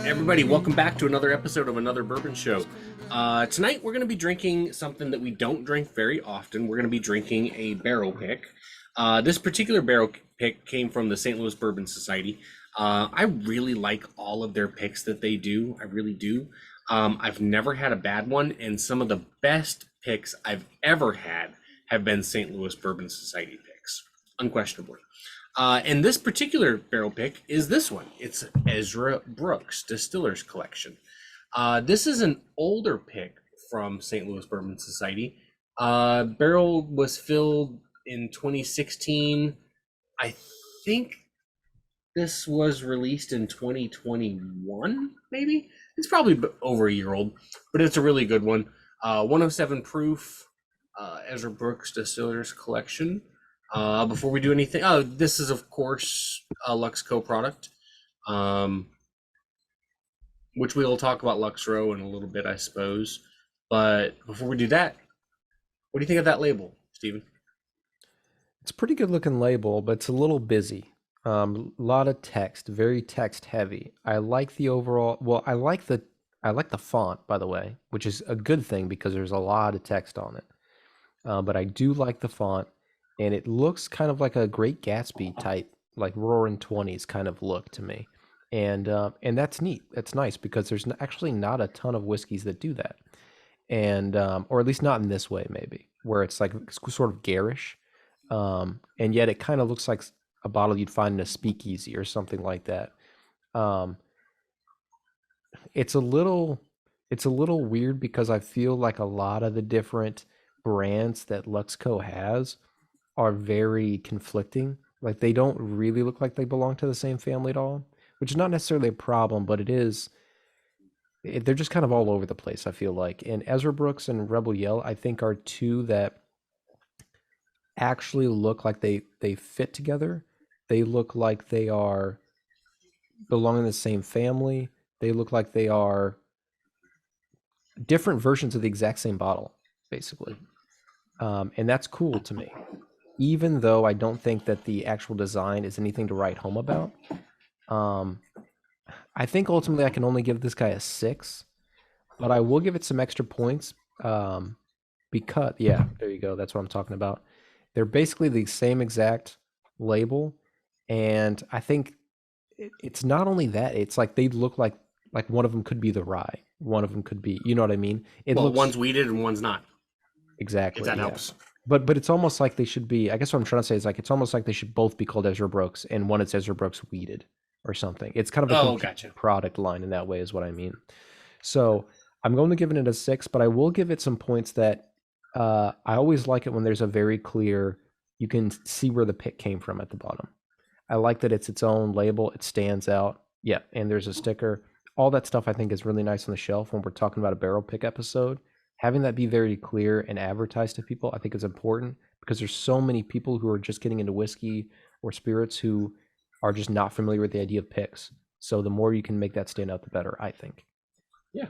Everybody, welcome back to another episode of Another Bourbon Show. Tonight we're going to be drinking something that we don't drink very often. We're going to be drinking a barrel pick. This particular barrel pick came from the St. Louis Bourbon Society. I really like all of their picks that they do. I really do. I've never had a bad one, and some of the best picks I've ever had have been St. Louis Bourbon Society picks, unquestionably. And this particular barrel pick is this one. It's Ezra Brooks Distillers Collection. This is an older pick from St. Louis Bourbon Society. Barrel was filled in 2016. I think this was released in 2021, maybe? It's probably over a year old, but it's a really good one. 107 proof, Ezra Brooks Distillers Collection. Before we do anything, this is of course a Lux Co product, which we'll talk about Lux Row in a little bit, I suppose. But before we do that, what do you think of that label, Stephen? It's a pretty good looking label, but it's a little busy. A lot of text, very text heavy. I like the overall. Well, I like the font, by the way, which is a good thing because there's a lot of text on it. But I do like the font. And it looks kind of like a Great Gatsby type, like Roaring Twenties kind of look to me, and that's neat. That's nice because there's actually not a ton of whiskeys that do that, and or at least not in this way, maybe where it's like sort of garish, and yet it kind of looks like a bottle you'd find in a speakeasy or something like that. It's a little weird because I feel like a lot of the different brands that Luxco has are very conflicting. Like they don't really look like they belong to the same family at all, which is not necessarily a problem, but they're just kind of all over the place, I feel like. And Ezra Brooks and Rebel Yell, I think, are two that actually look like they fit together. They look like they are belong in the same family. They look like they are different versions of the exact same bottle, basically. And that's cool to me, even though I don't think that the actual design is anything to write home about. I think ultimately I can only give this guy a 6, but I will give it some extra points because, yeah, there you go. That's what I'm talking about. They're basically the same exact label, and I think it's not only that, it's like they look like one of them could be the rye. One of them could be, you know what I mean? One's weeded and one's not. Exactly. If that helps. But it's almost like they should be. I guess what I'm trying to say is like it's almost like they should both be called Ezra Brooks, and one is Ezra Brooks weeded or something. It's kind of a gotcha. product line in that way, is what I mean. So I'm going to give it a 6, but I will give it some points that I always like it when there's a very clear. You can see where the pick came from at the bottom. I like that it's its own label. It stands out. Yeah, and there's a sticker. All that stuff I think is really nice on the shelf when we're talking about a barrel pick episode. Having that be very clear and advertised to people, I think is important because there's so many people who are just getting into whiskey or spirits who are just not familiar with the idea of picks. So the more you can make that stand out, the better, I think. Yeah.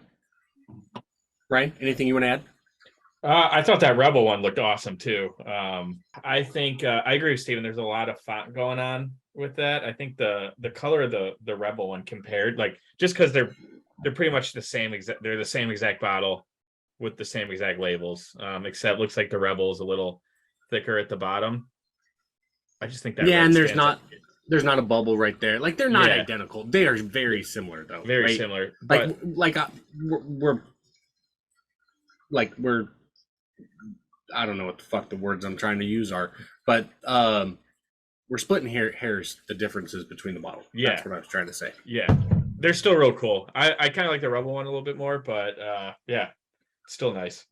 Ryan, anything you want to add? I thought that Rebel one looked awesome too. I think I agree with Steven. There's a lot of font going on with that. I think the color of the Rebel one compared, like just because they're pretty much the same exact. They're the same exact bottle with the same exact labels, except looks like the Rebel is a little thicker at the bottom. I just think that. Yeah, and there's not a bubble right there. Like they're not identical. They are very similar though. Very similar. We're I don't know what the fuck the words I'm trying to use are, but we're splitting hairs the differences between the bottles. Yeah, that's what I was trying to say. Yeah, they're still real cool. I kind of like the Rebel one a little bit more, but yeah. Still nice.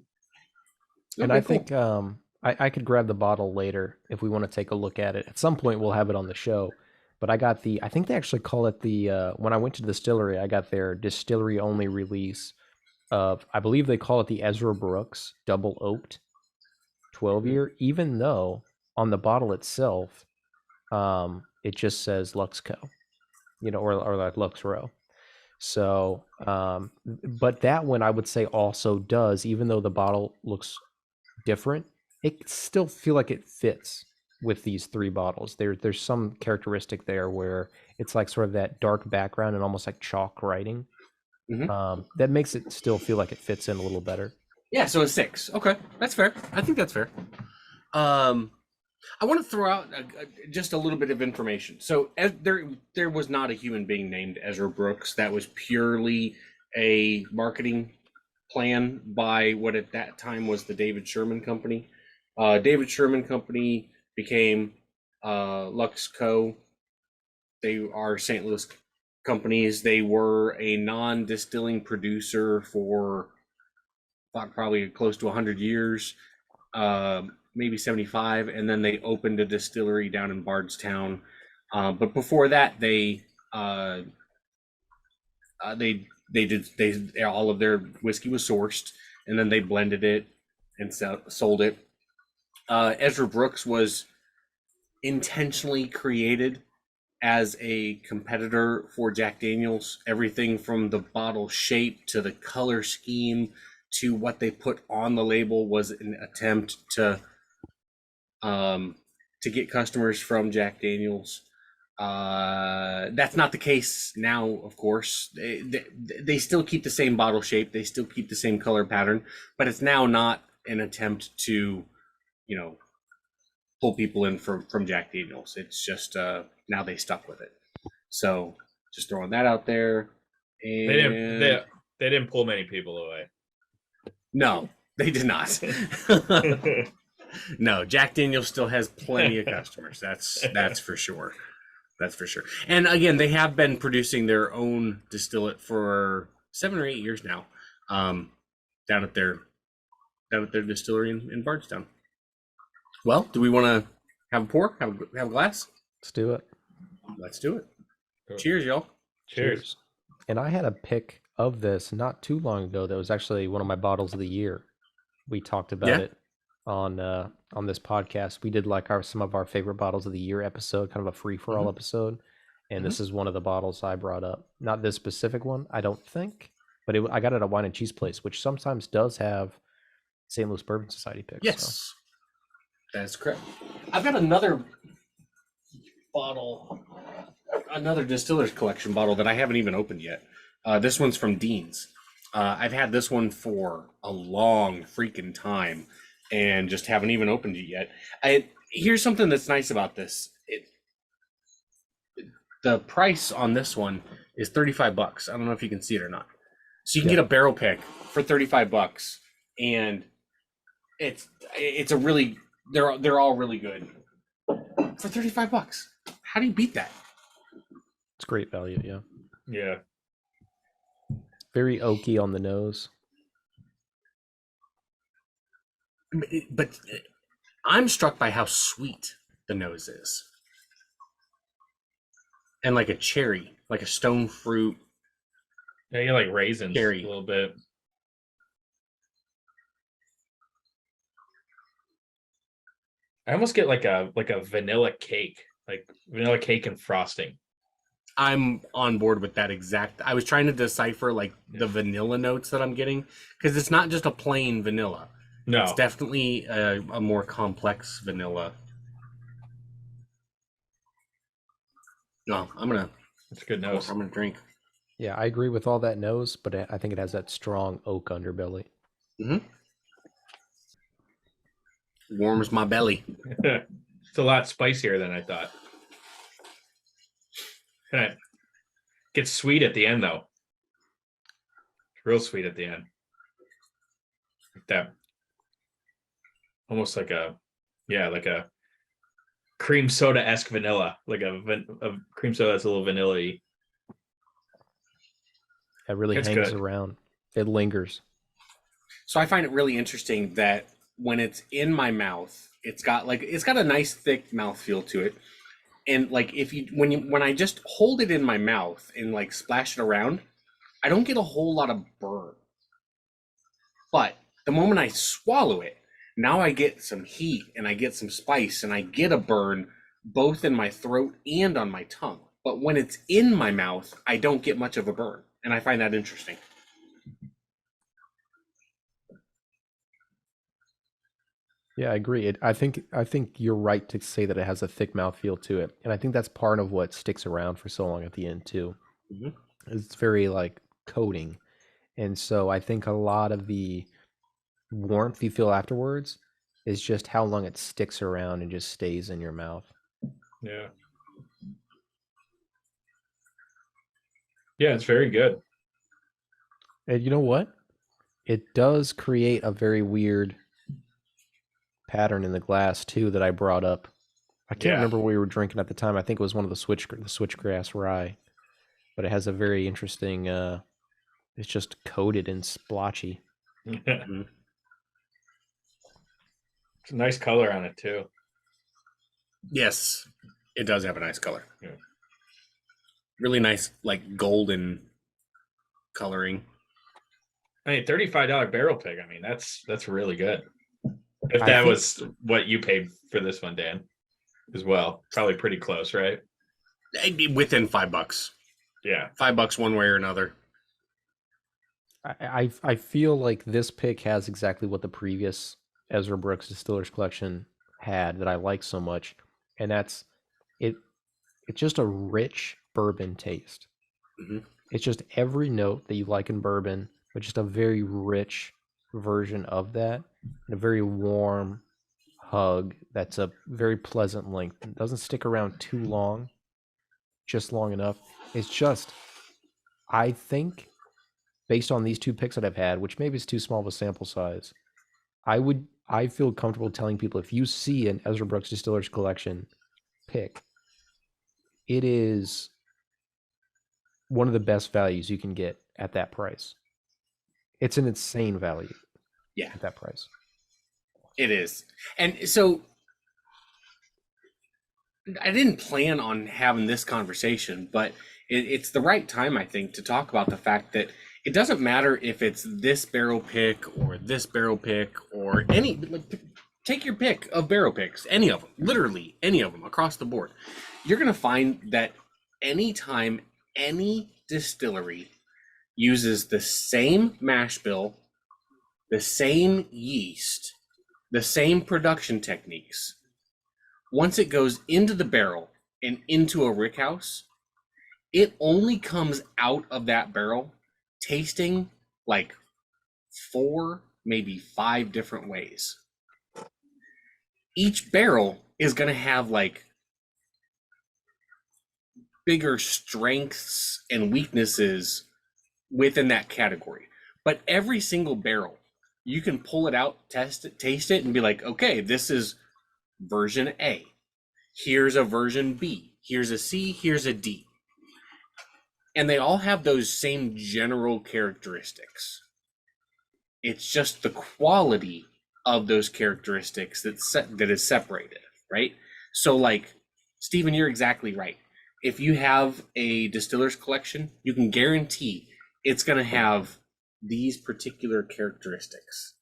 And I think I could grab the bottle later if we want to take a look at it. At some point, we'll have it on the show. But I think they actually call it when I went to the distillery, I got their distillery only release of, I believe they call it the Ezra Brooks Double Oaked 12-year, even though on the bottle itself, it just says Luxco, or like Lux Row. So, but that one I would say also does, even though the bottle looks different, it still feel like it fits with these 3 bottles. There's some characteristic there where it's like sort of that dark background and almost like chalk writing That makes it still feel like it fits in a little better. Yeah, so a 6. Okay, that's fair. I think that's fair. I want to throw out just a little bit of information. So there was not a human being named Ezra Brooks. That was purely a marketing plan by what at that time was the David Sherman Company. David Sherman Company became Lux Co. They are St. Louis companies. They were a non-distilling producer for probably close to 100 years. Maybe 75, and then they opened a distillery down in Bardstown. But before that, they all of their whiskey was sourced, and then they blended it and sold it. Ezra Brooks was intentionally created as a competitor for Jack Daniel's. Everything from the bottle shape to the color scheme to what they put on the label was an attempt to get customers from Jack Daniel's. That's not the case now, of course. They still keep the same bottle shape, they still keep the same color pattern, but it's now not an attempt to, pull people in from Jack Daniel's. It's just now they stuck with it. So just throwing that out there. And they didn't pull many people away. No, they did not. No, Jack Daniel's still has plenty of customers. That's for sure. That's for sure. And again, they have been producing their own distillate for 7 or 8 years now, down at their distillery in Bardstown. Well, do we want to have a pour? Have a glass? Let's do it. Let's do it. Cheers, y'all. Cheers. And I had a pick of this not too long ago that was actually one of my bottles of the year. We talked about it on this podcast. We did like some of our favorite bottles of the year episode, kind of a free for all episode, and this is one of the bottles I brought up. Not this specific one, I don't think, but I got it at a wine and cheese place, which sometimes does have St. Louis Bourbon Society picks. Yes, so. That's correct. I've got another bottle, another Distillers Collection bottle that I haven't even opened yet. This one's from Dean's. I've had this one for a long freaking time and just haven't even opened it yet. Here's something that's nice about this. The price on this one is $35. I don't know if you can see it or not. So you can get a barrel pick for $35, and it's a really they're all really good for $35. How do you beat that? It's great value, yeah. Yeah. Very oaky on the nose. But I'm struck by how sweet the nose is. And like a cherry, like a stone fruit. Yeah, you like raisins cherry. A little bit. I almost get like a vanilla cake and frosting. I'm on board with that exact. I was trying to decipher like the vanilla notes that I'm getting, because it's not just a plain vanilla. No, it's definitely a more complex vanilla. No, it's a good nose. I'm gonna drink. Yeah, I agree with all that nose, but I think it has that strong oak underbelly. Warms my belly. It's a lot spicier than I thought. It gets sweet at the end, though. It's real sweet at the end. Like that. Almost like a cream soda-esque vanilla. Like a cream soda that's a little vanilla-y. It really hangs around. It lingers. So I find it really interesting that when it's in my mouth, it's got a nice thick mouthfeel to it. And like when I just hold it in my mouth and like splash it around, I don't get a whole lot of burn. But the moment I swallow it, now I get some heat and I get some spice and I get a burn both in my throat and on my tongue. But when it's in my mouth, I don't get much of a burn. And I find that interesting. Yeah, I agree. I think you're right to say that it has a thick mouthfeel to it, and I think that's part of what sticks around for so long at the end too. It's very like coating. And so I think a lot of the warmth you feel afterwards is just how long it sticks around and just stays in your mouth. Yeah. Yeah, it's very good. And you know what? It does create a very weird pattern in the glass too that I brought up. I can't remember what we were drinking at the time. I think it was one of the switchgrass rye, but it has a very interesting. It's just coated and splotchy. Mm-hmm. It's a nice color on it too. Yes, it does have a nice color. Yeah. Really nice, like golden coloring. I mean, $35 barrel pick. I mean, that's really good. If that was what you paid for this one, Dan, as well, probably pretty close, right? Within $5. Yeah, $5 one way or another. I feel like this pick has exactly what the previous Ezra Brooks Distillers Collection had that I like so much, and that's it. It's just a rich bourbon taste. Mm-hmm. It's just every note that you like in bourbon, but just a very rich version of that, and a very warm hug that's a very pleasant length. It doesn't stick around too long, just long enough. It's just, I think, based on these two picks that I've had, which maybe is too small of a sample size, I feel comfortable telling people if you see an Ezra Brooks Distillers Collection pick, it is one of the best values you can get at that price. It's an insane value. Yeah. At that price. It is. And so I didn't plan on having this conversation, but it's the right time, I think, to talk about the fact that it doesn't matter if it's this barrel pick or this barrel pick or any, like, take your pick of barrel picks, any of them, literally any of them across the board. You're going to find that anytime any distillery uses the same mash bill, the same yeast, the same production techniques, once it goes into the barrel and into a rickhouse, it only comes out of that barrel tasting like 4, maybe 5 different ways. Each barrel is going to have like bigger strengths and weaknesses within that category. But every single barrel, you can pull it out, test it, taste it, and be like, okay, this is version A. Here's a version B. Here's a C. Here's a D. And they all have those same general characteristics. It's just the quality of those characteristics that is separated, right? So, like, Stephen, you're exactly right. If you have a distiller's collection, you can guarantee it's going to have these particular characteristics,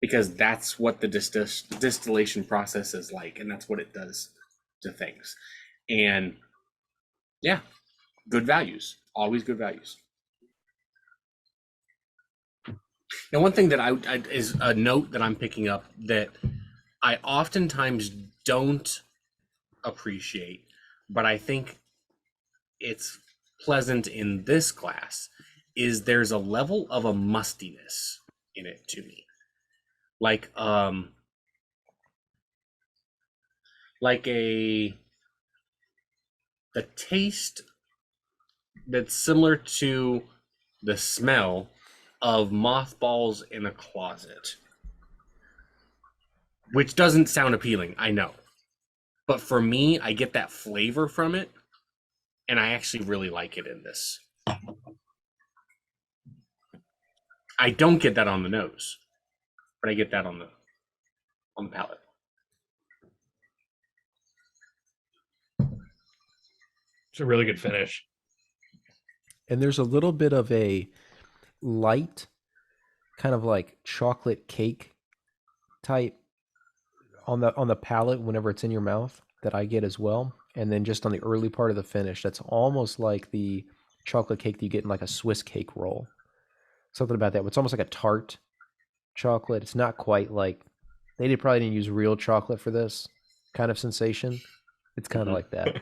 because that's what the distillation process is like, and that's what it does to things. And yeah, good values, always good values. Now, one thing that I is a note that I'm picking up that I oftentimes don't appreciate, but I think it's pleasant in this glass, is there's a level of a mustiness in it to me. Like the taste that's similar to the smell of mothballs in a closet, which doesn't sound appealing, I know, but for me, I get that flavor from it, and I actually really like it in this. I don't get that on the nose, but I get that on the palate. It's a really good finish. And there's a little bit of a light, kind of like chocolate cake type on the palate whenever it's in your mouth that I get as well. And then just on the early part of the finish, that's almost like the chocolate cake that you get in like a Swiss cake roll. Something about that. It's almost like a tart chocolate. It's not quite like, probably didn't use real chocolate for this kind of sensation. It's kind of like that.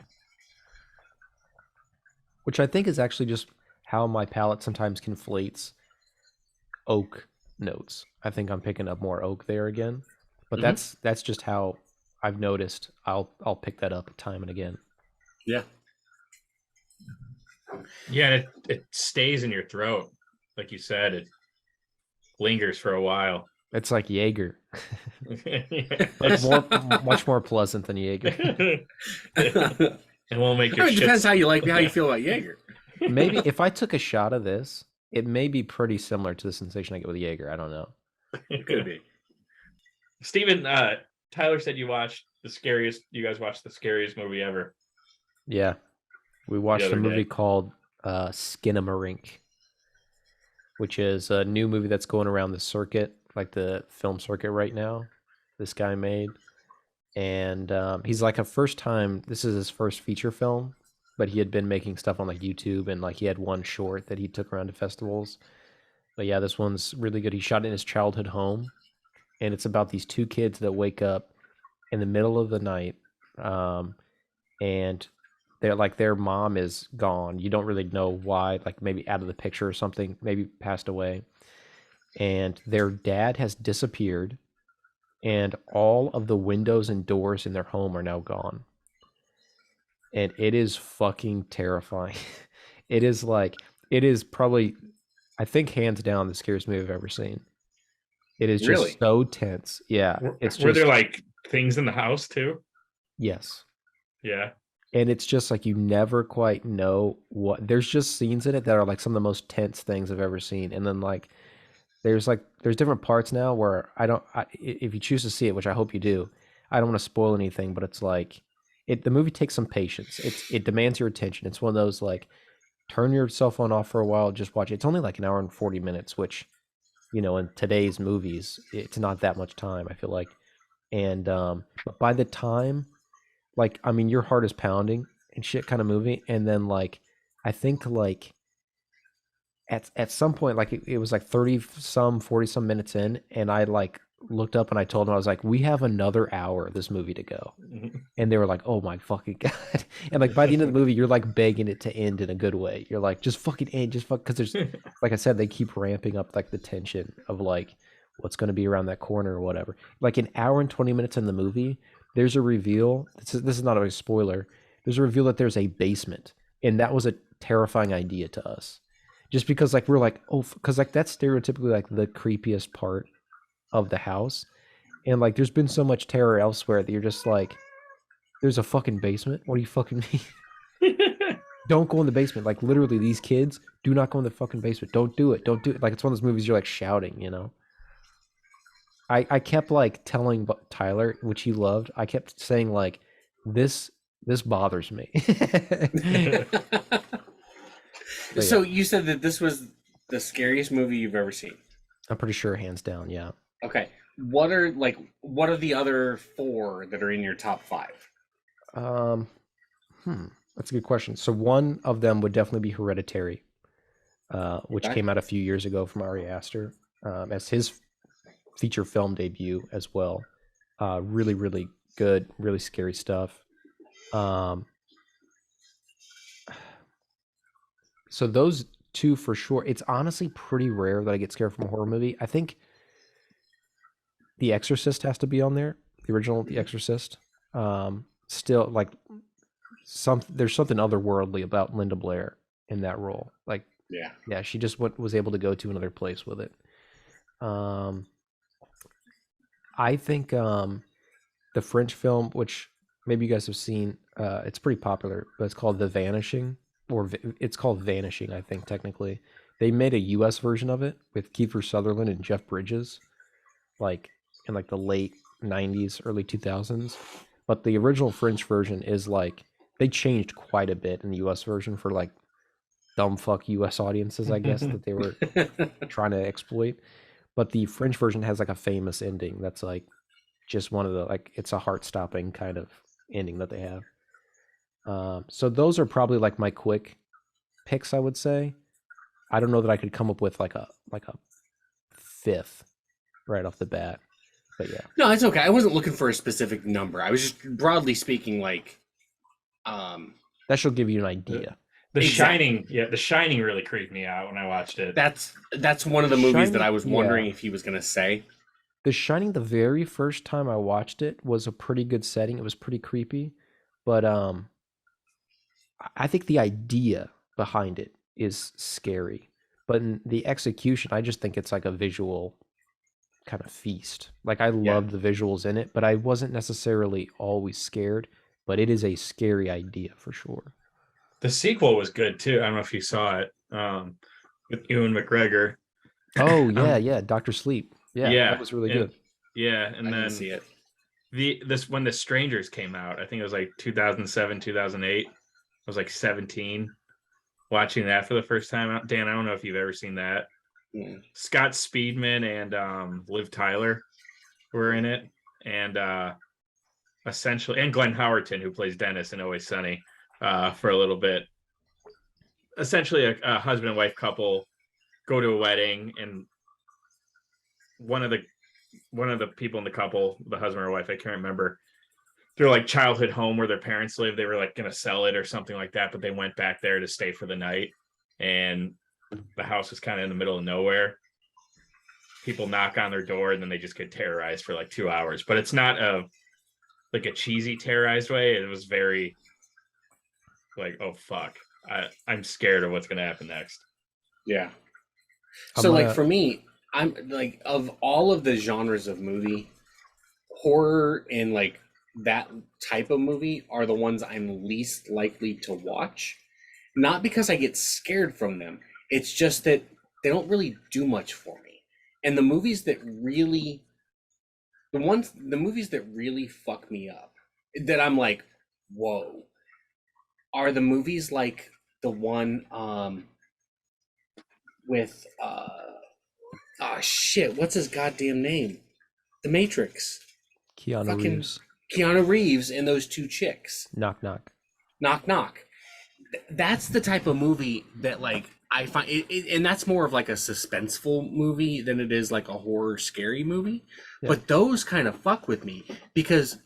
Which I think is actually just how my palate sometimes conflates oak notes. I think I'm picking up more oak there again, but that's just how I've noticed. I'll pick that up time and again. Yeah. Yeah, and it stays in your throat, like you said. It lingers for a while. It's like Jaeger. Yeah. Much more pleasant than Jaeger. It won't make your It depends shits- how you feel about Jaeger. Maybe if I took a shot of this, it may be pretty similar to the sensation I get with Jaeger. I don't know. It could be. Steven, Tyler said you guys watched the scariest movie ever. Yeah. We watched a other movie day. called Skinamarink, which is a new movie that's going around the circuit, like the film circuit right now. This guy made. And he's like this is his first feature film, but he had been making stuff on like YouTube, and like he had one short that he took around to festivals. But yeah, this one's really good. He shot it in his childhood home, and it's about these two kids that wake up in the middle of the night, and they're like their mom is gone. You don't really know why, like maybe out of the picture or something, maybe passed away, and their dad has disappeared, and all of the windows and doors in their home are now gone. And it is fucking terrifying. It is probably, I think, hands down the scariest movie I've ever seen. It is just Really? so tense. Yeah. Were there like things in the house too? Yes. Yeah. And it's just like you never quite know what. There's just scenes in it that are like some of the most tense things I've ever seen. And then like there's different parts now where if you choose to see it, which I hope you do, I don't want to spoil anything, but it's like the movie takes some patience. It demands your attention. It's one of those like turn your cell phone off for a while, just watch it. It's only like an hour and 40 minutes, which, you know, in today's movies, it's not that much time, I feel like. And but by the time, like, I mean, your heart is pounding and shit kind of movie. And then like, I think like at some point, like it was like 40 some minutes in, and I like looked up and I told them, I was like, we have another hour of this movie to go. And they were like, oh my fucking God. And like by the end of the movie, you're like begging it to end in a good way. You're like, just fucking end, because there's, like I said, they keep ramping up like the tension of like what's going to be around that corner or whatever. Like an hour and 20 minutes in the movie, there's a reveal. This is not a spoiler. There's a reveal that there's a basement. And that was a terrifying idea to us. Just because like we're like, oh, because like that's stereotypically like the creepiest part of the house. And like there's been so much terror elsewhere that you're just like, there's a fucking basement? What do you fucking mean? Don't go in the basement. Like literally these kids do not go in the fucking basement. Don't do it. Don't do it. Like it's one of those movies you're like shouting, you know? I kept like telling Tyler, which he loved, I kept saying like, this bothers me. So you said that this was the scariest movie you've ever seen. I'm pretty sure hands down, yeah. Okay. What are the other 4 that are in your top 5? That's a good question. So one of them would definitely be Hereditary, which came out a few years ago from Ari Aster, as his feature film debut as well. Really, really good, really scary stuff. So those 2 for sure. It's honestly pretty rare that I get scared from a horror movie. I think The Exorcist has to be on there. The original The Exorcist. Still like there's something otherworldly about Linda Blair in that role. Like yeah, she just was able to go to another place with it. I think the French film, which maybe you guys have seen, it's pretty popular, but it's called The Vanishing, or it's called Vanishing, I think, technically. They made a US version of it with Kiefer Sutherland and Jeff Bridges, like in like the late 90s, early 2000s. But the original French version is like, they changed quite a bit in the US version for like dumb fuck US audiences, I guess, that they were trying to exploit. But the French version has like a famous ending that's like just one of the, like, it's a heart-stopping kind of ending that they have. So those are probably like my quick picks, I would say. I don't know that I could come up with like a 5th right off the bat, but yeah. No, it's okay. I wasn't looking for a specific number. I was just broadly speaking, like, that should give you an idea. The Exactly. Shining, The Shining really creeped me out when I watched it. That's one of the The movies that Shining, I was wondering yeah. if he was gonna say. The Shining, the very first time I watched it was a pretty good setting. It was pretty creepy, but I think the idea behind it is scary. But in the execution, I just think it's like a visual kind of feast. Like I Yeah. loved the visuals in it, but I wasn't necessarily always scared. But it is a scary idea for sure. The sequel was good too. I don't know if you saw it, with Ewan McGregor. Oh yeah, Um, yeah, Doctor Sleep. Yeah, that Yeah, was really and good. and I didn't then see it. this when The Strangers came out, I think it was like 2007, 2008. I was like 17 watching that for the first time. Dan, I don't know if you've ever seen that. Mm. Scott Speedman and Liv Tyler were in it, and essentially, and Glenn Howerton, who plays Dennis in Always Sunny, for a little bit. Essentially, a husband and wife couple go to a wedding, and one of the people in the couple, the husband or wife, I can't remember, their like childhood home where their parents live, they were like going to sell it or something like that, but they went back there to stay for the night, and the house was kind of in the middle of nowhere. People knock on their door and then they just get terrorized for like 2 hours, but it's not a cheesy terrorized way. It was very like, oh fuck, I'm scared of what's going to happen next. Yeah. I'm So like gonna for me, I'm like of all of the genres of movie, horror and like that type of movie are the ones I'm least likely to watch. Not because I get scared from them. It's just that they don't really do much for me. And the movies that really fuck me up, that I'm like, whoa, are the movies like the one with oh shit, what's his goddamn name? The Matrix. Keanu Fucking Reeves. Keanu Reeves and those two chicks. Knock knock. Knock knock. That's the type of movie that like I find and that's more of like a suspenseful movie than it is like a horror scary movie. Yeah. But those kind of fuck with me because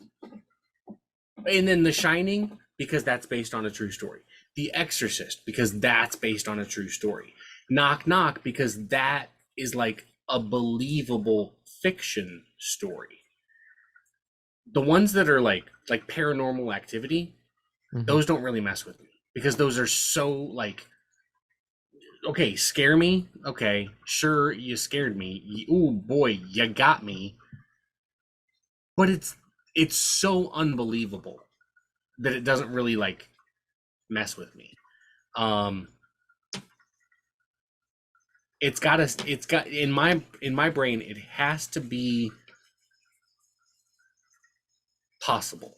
and then The Shining because that's based on a true story. The Exorcist because that's based on a true story. Knock knock because that is like a believable fiction story. The ones that are like Paranormal Activity, Mhm. those don't really mess with me because those are so like, okay, scare me, okay, sure, you scared me, oh boy, you got me, but it's so unbelievable that it doesn't really like mess with me. It's got in my brain it has to be possible.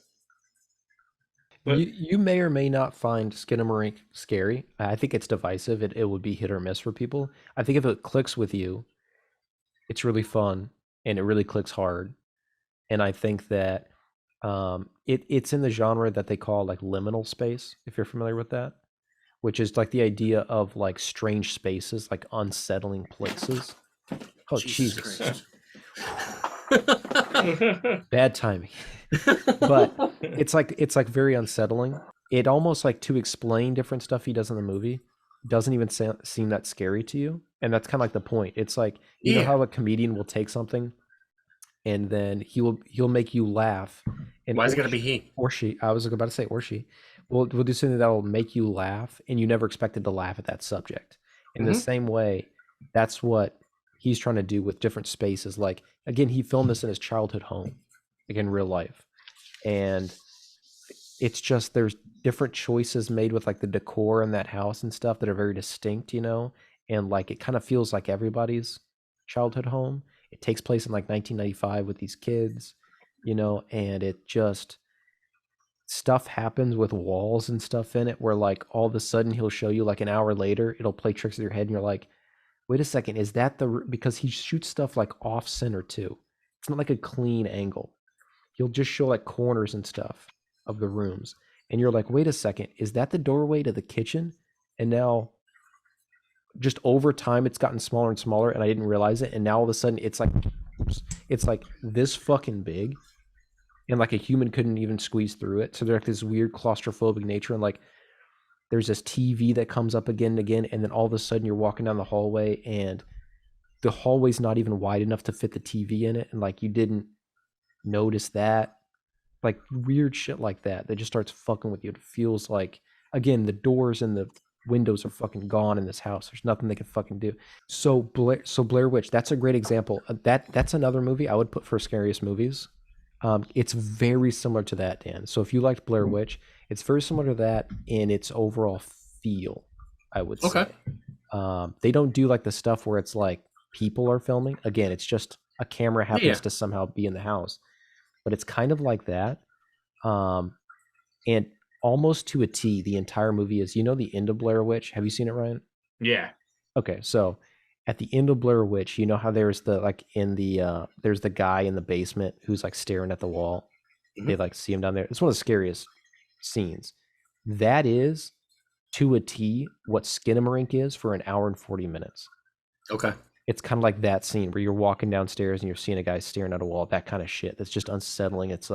But You may or may not find Skinamarink scary. I think it's divisive. It would be hit or miss for people. I think if it clicks with you, it's really fun and it really clicks hard. And I think that it's in the genre that they call like liminal space, if you're familiar with that, which is like the idea of like strange spaces, like unsettling places. Oh Jesus, Christ. bad timing. But it's like very unsettling. It almost like to explain different stuff he does in the movie doesn't even seem that scary to you, and that's kind of like the point. It's like you know Yeah. how a comedian will take something and then he'll make you laugh, and Why is it gotta be he? or she? I was about to say or she. We'll do something that will make you laugh, and you never expected to laugh at that subject. In the Mhm. same way, that's what he's trying to do with different spaces. Like again, he filmed this in his childhood home, like in real life, and it's just there's different choices made with like the decor in that house and stuff that are very distinct, you know, and like it kind of feels like everybody's childhood home. It takes place in like 1995 with these kids, you know, and it just stuff happens with walls and stuff in it where like all of a sudden he'll show you like an hour later it'll play tricks with your head and you're like, wait a second, is that because he shoots stuff like off center too. It's not like a clean angle. He'll just show like corners and stuff of the rooms. And you're like, wait a second, is that the doorway to the kitchen? And now just over time it's gotten smaller and smaller and I didn't realize it. And now all of a sudden it's like it's like this fucking big. And like a human couldn't even squeeze through it. So there's like this weird claustrophobic nature and like there's this TV that comes up again and again, and then all of a sudden you're walking down the hallway and the hallway's not even wide enough to fit the TV in it, and like you didn't notice that. Like weird shit like that just starts fucking with you. It feels like, again, the doors and the windows are fucking gone in this house. There's nothing they can fucking do. So Blair Witch, that's a great example. That's another movie I would put for scariest movies. It's very similar to that, Dan. So if you liked Blair Witch, it's very similar to that in its overall feel, I would say. They don't do like the stuff where it's like people are filming. Again, it's just a camera happens to somehow be in the house. But it's kind of like that. And almost to a T, the entire movie is, the end of Blair Witch? Have you seen it, Ryan? Yeah. Okay, so at the end of Blair Witch, you know how there's there's the guy in the basement who's like staring at the wall. Mm-hmm. They like see him down there. It's one of the scariest scenes. That is, to a T, what Skinamarink is for an hour and 40 minutes. Okay. It's kind of like that scene where you're walking downstairs and you're seeing a guy staring at a wall, that kind of shit. That's just unsettling. It's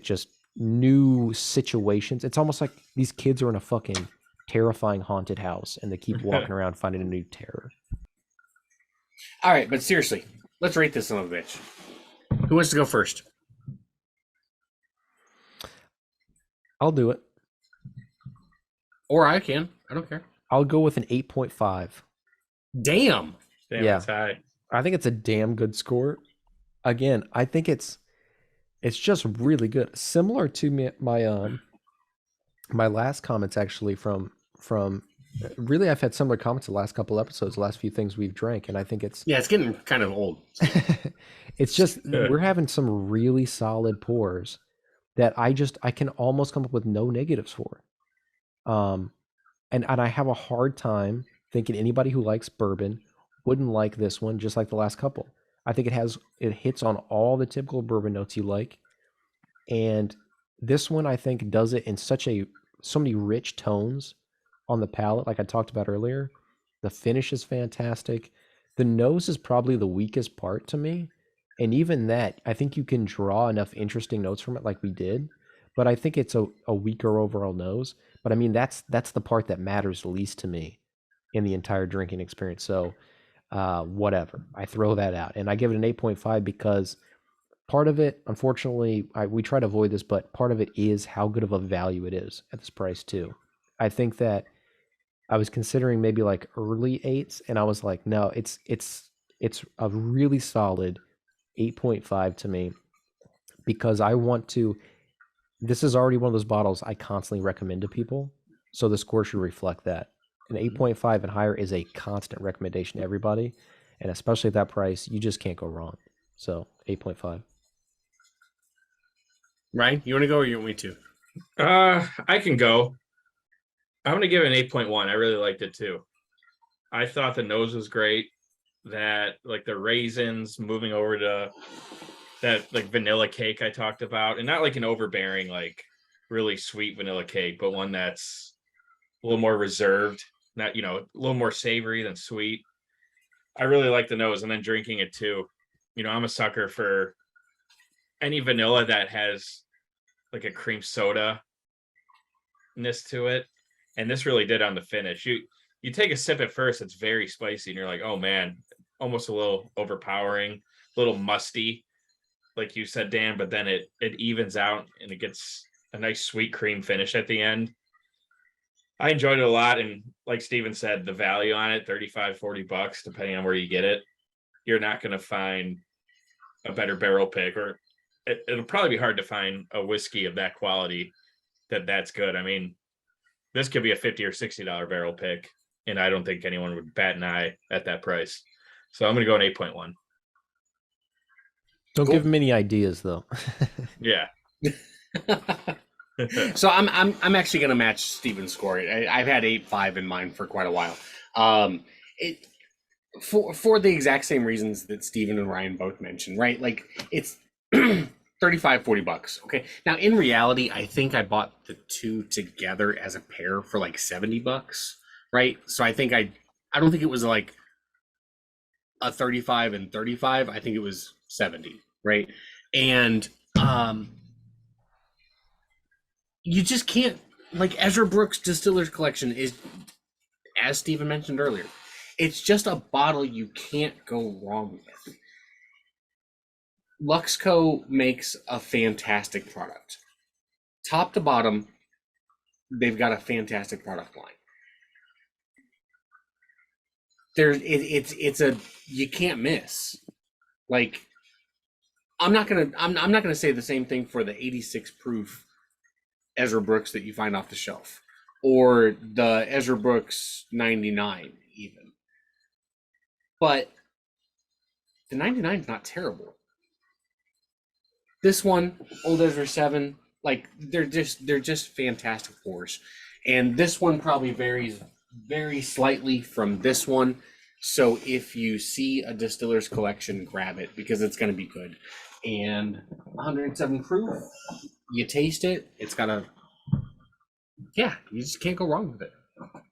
just new situations. It's almost like these kids are in a fucking terrifying haunted house and they keep walking around finding a new terror. All right, but seriously, let's rate this son of a bitch. Who wants to go first? I'll do it. Or I can. I don't care. I'll go with an 8.5. Damn, yeah. I think it's a damn good score. Again, I think it's just really good. Similar to my last comments, actually, from really, I've had similar comments the last couple episodes, the last few things we've drank, and I think it's getting kind of old. It's just we're having some really solid pours that I can almost come up with no negatives for. And I have a hard time thinking anybody who likes bourbon wouldn't like this one, just like the last couple. I think it hits on all the typical bourbon notes you like. And this one, I think, does it in so many rich tones on the palate, like I talked about earlier. The finish is fantastic. The nose is probably the weakest part to me. And even that, I think you can draw enough interesting notes from it like we did. But I think it's a weaker overall nose. But I mean, that's the part that matters least to me in the entire drinking experience. So whatever, I throw that out and I give it an 8.5 because part of it, unfortunately, we try to avoid this, but part of it is how good of a value it is at this price too. I think that I was considering maybe like early 8s and I was like, no, it's a really solid 8.5 to me because this is already one of those bottles I constantly recommend to people. So the score should reflect that. An 8.5 and higher is a constant recommendation to everybody. And especially at that price, you just can't go wrong. So 8.5. Ryan, you want to go or you want me to? I can go. I'm going to give it an 8.1. I really liked it too. I thought the nose was great. That like the raisins moving over to that like vanilla cake I talked about, and not like an overbearing, like really sweet vanilla cake, but one that's a little more reserved, not, a little more savory than sweet. I really like the nose, and then drinking it too. I'm a sucker for any vanilla that has like a cream soda-ness to it. And this really did on the finish. You take a sip at first, it's very spicy, and you're like, oh man, almost a little overpowering, a little musty, like you said, Dan, but then it evens out and it gets a nice sweet cream finish at the end. I enjoyed it a lot. And like Steven said, the value on it, $35-$40, depending on where you get it. You're not going to find a better barrel pick, or it'll probably be hard to find a whiskey of that quality that's good. I mean, this could be a $50 or $60 barrel pick, and I don't think anyone would bat an eye at that price. So I'm going to go an 8.1. Don't give him any ideas, though. Yeah. So I'm actually going to match Steven's score. I've had 8.5 in mind for quite a while. For the exact same reasons that Steven and Ryan both mentioned, right? Like it's $35-$40. Okay. Now in reality, I think I bought the two together as a pair for like $70, right? So I think I don't think it was like a 35 and 35. I think it was 70, right? And you just can't like Ezra Brooks Distillers Collection is, as Stephen mentioned earlier, it's just a bottle you can't go wrong with. Luxco makes a fantastic product. Top to bottom, they've got a fantastic product line. It's a you can't miss. Like I'm not gonna say the same thing for the 86 proof Ezra Brooks that you find off the shelf, or the Ezra Brooks 99 even. But the 99 is not terrible. This one, Old Ezra 7, like they're just fantastic pours. And this one probably varies very slightly from this one. So if you see a Distillers Collection, grab it because it's going to be good. And 107 proof, you taste it, it's got a, yeah, you just can't go wrong with it. I'm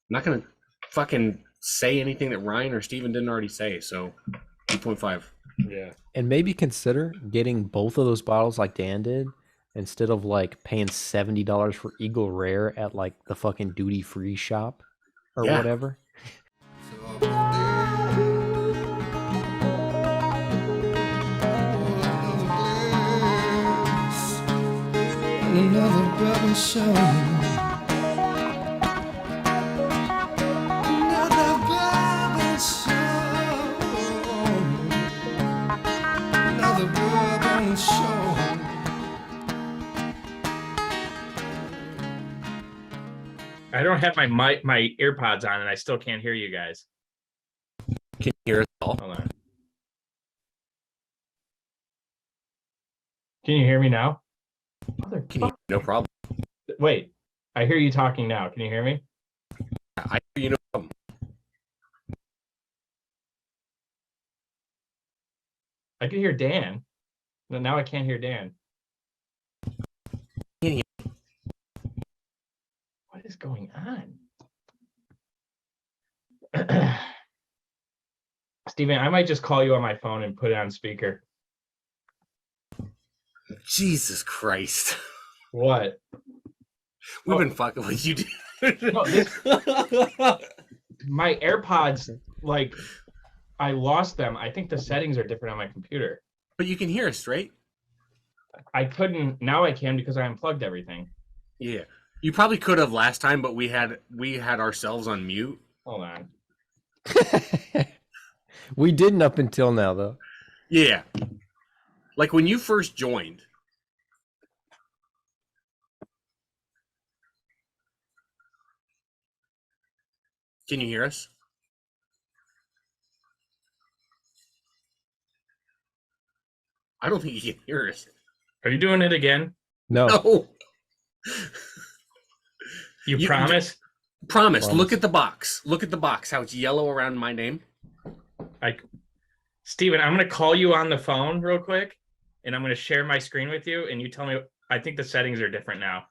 not going to fucking say anything that Ryan or Steven didn't already say. So 2.5. Yeah. And maybe consider getting both of those bottles like Dan did, instead of like paying $70 for Eagle Rare at like the fucking duty free shop or whatever. Another bourbon show. Another bourbon show. Another bourbon show. I don't have my AirPods on, and I still can't hear you guys. Can you hear us all? Hold on. Can you hear me now? No problem. Wait, I hear you talking now. Can you hear me? I hear you, no problem. I can hear Dan. But now I can't hear Dan. What is going on? Steven, I might just call you on my phone and put it on speaker. Jesus Christ. What? We've been fucking with you, dude. No, my AirPods, like, I lost them. I think the settings are different on my computer. But you can hear us, right? I couldn't. Now I can because I unplugged everything. Yeah. You probably could have last time, but we had ourselves on mute. Hold on. We didn't up until now, though. Yeah. Like when you first joined. Can you hear us? I don't think you can hear us. Are you doing it again? No. No. You promise? Promise. Look at the box. Look at the box. How it's yellow around my name. Steven, I'm going to call you on the phone real quick, and I'm going to share my screen with you, and you tell me. I think the settings are different now.